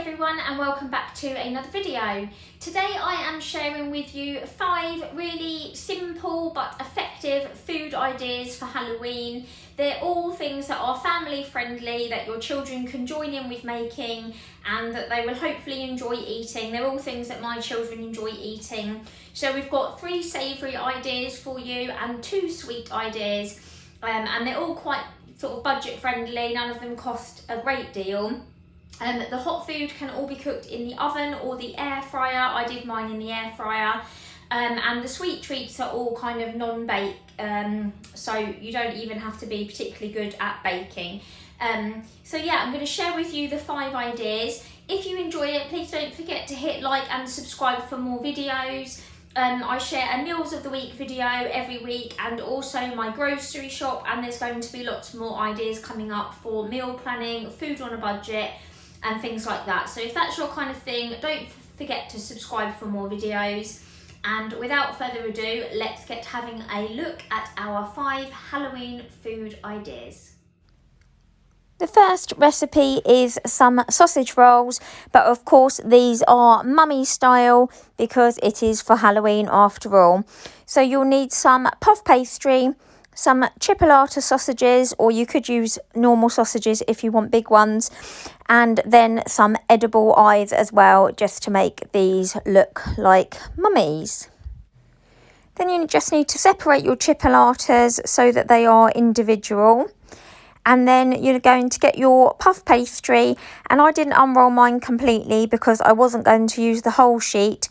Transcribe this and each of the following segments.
everyone and welcome back to another video. Today I am sharing with you 5 really simple but effective food ideas for Halloween. They're all things that are family friendly, that your children can join in with making and that they will hopefully enjoy eating. They're all things that my children enjoy eating. So we've got 3 savoury ideas for you and 2 sweet ideas, and they're all quite sort of budget friendly. None of them cost a great deal. The hot food can all be cooked in the oven or the air fryer. I did mine in the air fryer. And the sweet treats are all kind of non-bake, so you don't even have to be particularly good at baking. So yeah, I'm going to share with you the 5 ideas. If you enjoy it, please don't forget to hit like and subscribe for more videos. I share a Meals of the Week video every week and also my grocery shop, and there's going to be lots more ideas coming up for meal planning, food on a budget and things like that. So if that's your kind of thing, don't forget to subscribe for more videos. And without further ado, let's get having a look at our 5 Halloween food ideas. The first recipe is some sausage rolls, but of course these are mummy style because it is for Halloween after all. So you'll need some puff pastry, some chipolata sausages, or you could use normal sausages if you want big ones, and then some edible eyes as well, just to make these look like mummies. Then you just need to separate your chipolatas so that they are individual. And then you're going to get your puff pastry, and I didn't unroll mine completely because I wasn't going to use the whole sheet.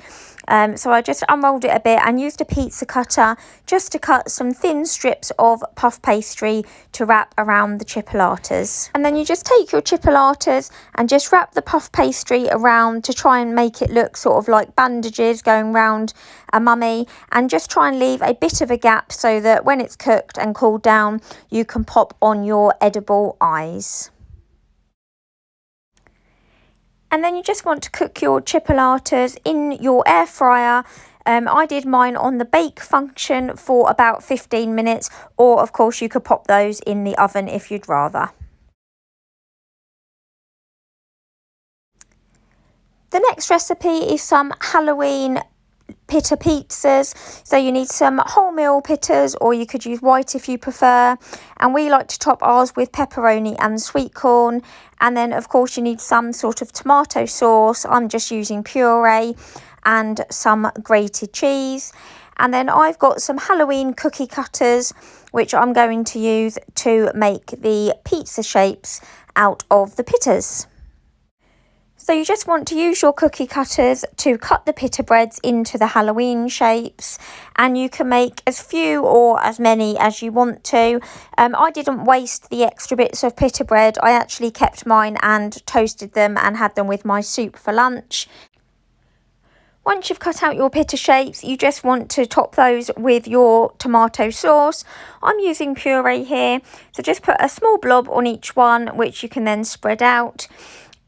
So I just unrolled it a bit and used a pizza cutter just to cut some thin strips of puff pastry to wrap around the chipolatas. And then you just take your chipolatas and just wrap the puff pastry around to try and make it look sort of like bandages going round a mummy, and just try and leave a bit of a gap so that when it's cooked and cooled down, you can pop on your edible eyes. And then you just want to cook your chipolatas in your air fryer. I did mine on the bake function for about 15 minutes, or of course you could pop those in the oven if you'd rather. The next recipe is some Halloween pita pizzas. So you need some wholemeal pittas, or you could use white if you prefer, and we like to top ours with pepperoni and sweet corn. And then of course you need some sort of tomato sauce. I'm just using puree and some grated cheese. And then I've got some Halloween cookie cutters which I'm going to use to make the pizza shapes out of the pittas. So you just want to use your cookie cutters to cut the pita breads into the Halloween shapes, and you can make as few or as many as you want to. I didn't waste the extra bits of pita bread. I actually kept mine and toasted them and had them with my soup for lunch. Once you've cut out your pita shapes, you just want to top those with your tomato sauce. I'm using puree here, so just put a small blob on each one, which you can then spread out.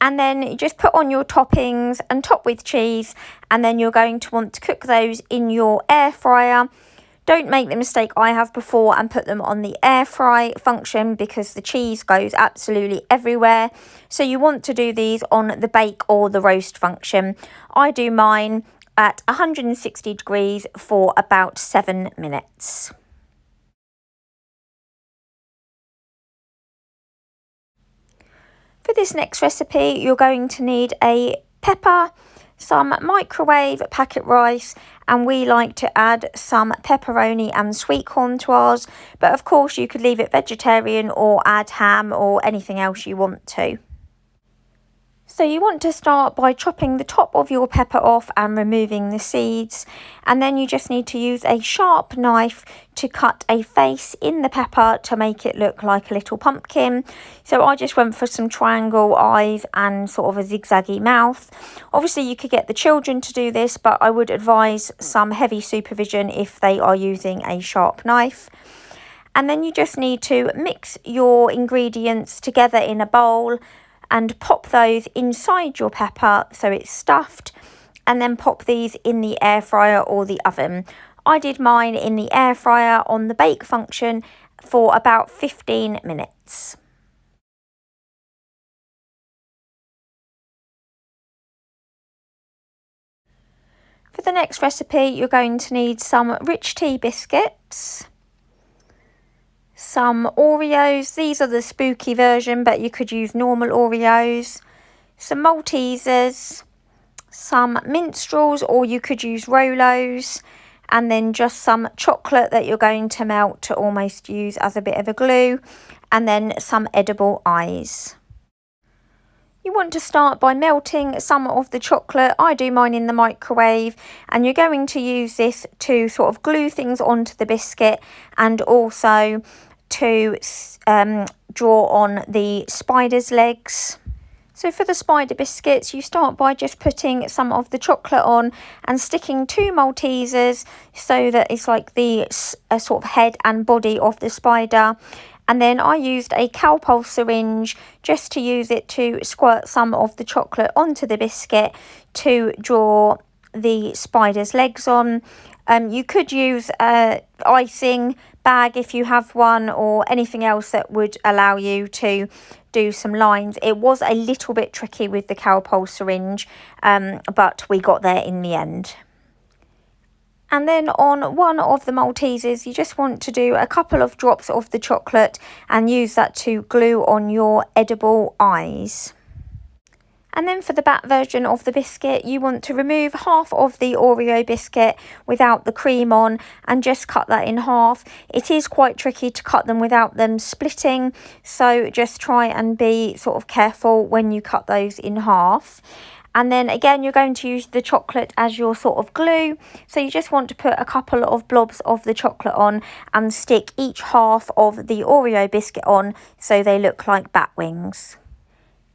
And then you just put on your toppings and top with cheese, and then you're going to want to cook those in your air fryer. Don't make the mistake I have before and put them on the air fry function, because the cheese goes absolutely everywhere. So you want to do these on the bake or the roast function. I do mine at 160 degrees for about 7 minutes. For this next recipe, you're going to need a pepper, some microwave packet rice, and we like to add some pepperoni and sweet corn to ours, but of course you could leave it vegetarian or add ham or anything else you want to. So you want to start by chopping the top of your pepper off and removing the seeds, and then you just need to use a sharp knife to cut a face in the pepper to make it look like a little pumpkin. So I just went for some triangle eyes and sort of a zigzaggy mouth. Obviously you could get the children to do this, but I would advise some heavy supervision if they are using a sharp knife. And then you just need to mix your ingredients together in a bowl and pop those inside your pepper so it's stuffed, and then pop these in the air fryer or the oven. I did mine in the air fryer on the bake function for about 15 minutes. For the next recipe, you're going to need some rich tea biscuits, some Oreos. These are the SpOoKy version, but you could use normal Oreos. Some Maltesers, some minstrels, or you could use Rolos, and then just some chocolate that you're going to melt to almost use as a bit of a glue, and then some edible eyes. You want to start by melting some of the chocolate. I do mine in the microwave, and you're going to use this to sort of glue things onto the biscuit and also to draw on the spider's legs. So for the spider biscuits, you start by just putting some of the chocolate on and sticking 2 Maltesers so that it's like the sort of head and body of the spider. And then I used a Calpol syringe just to use it to squirt some of the chocolate onto the biscuit to draw the spider's legs on. You could use a icing bag if you have one, or anything else that would allow you to do some lines. It was a little bit tricky with the Calpol syringe, but we got there in the end. And then on one of the Maltesers, you just want to do a couple of drops of the chocolate and use that to glue on your edible eyes. And then for the back version of the biscuit, you want to remove half of the Oreo biscuit without the cream on and just cut that in half. It is quite tricky to cut them without them splitting, so just try and be sort of careful when you cut those in half. And then again, you're going to use the chocolate as your sort of glue. So you just want to put a couple of blobs of the chocolate on and stick each half of the Oreo biscuit on so they look like bat wings.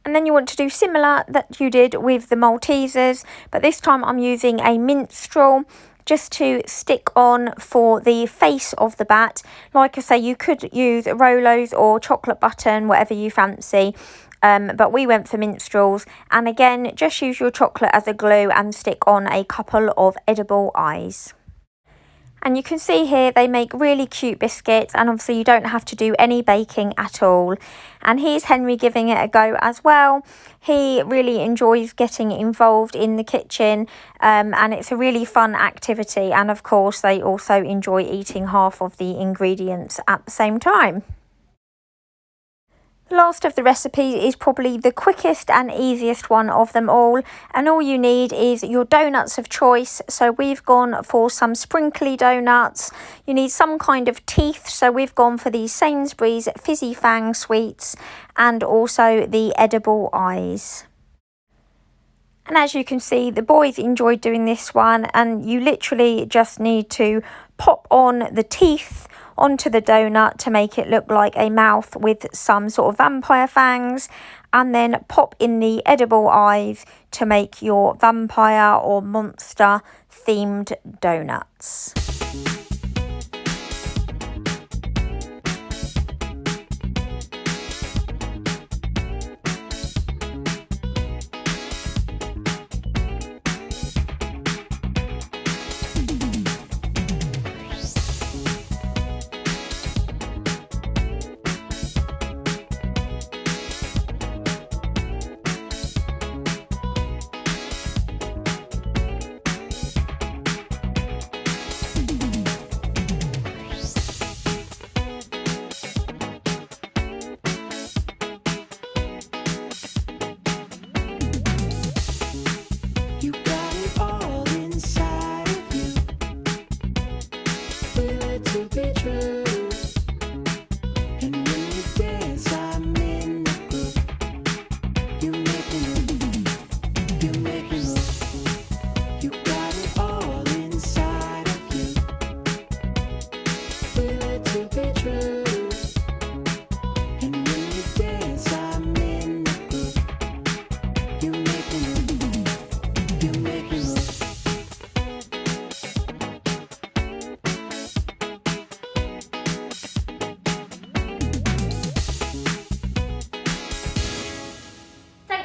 And then you want to do similar that you did with the Maltesers, but this time I'm using a minstrel just to stick on for the face of the bat. Like I say, you could use Rolos or chocolate button, whatever you fancy. But we went for minstrels. And again, just use your chocolate as a glue and stick on a couple of edible eyes. And you can see here they make really cute biscuits, and obviously you don't have to do any baking at all. And here's Henry giving it a go as well. He really enjoys getting involved in the kitchen, and it's a really fun activity. And of course they also enjoy eating half of the ingredients at the same time. The last of the recipe is probably the quickest and easiest one of them all, and all you need is your donuts of choice. So we've gone for some sprinkly donuts. You need some kind of teeth, so we've gone for the Sainsbury's Fizzy Fang sweets and also the edible eyes. And as you can see, the boys enjoyed doing this one, and you literally just need to pop on the teeth onto the donut to make it look like a mouth with some sort of vampire fangs, and then pop in the edible eyes to make your vampire or monster themed donuts.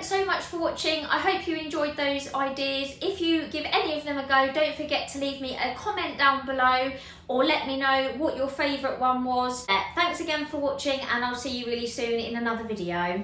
So much for watching. I hope you enjoyed those ideas. If you give any of them a go, don't forget to leave me a comment down below or let me know what your favourite one was. Thanks again for watching, and I'll see you really soon in another video.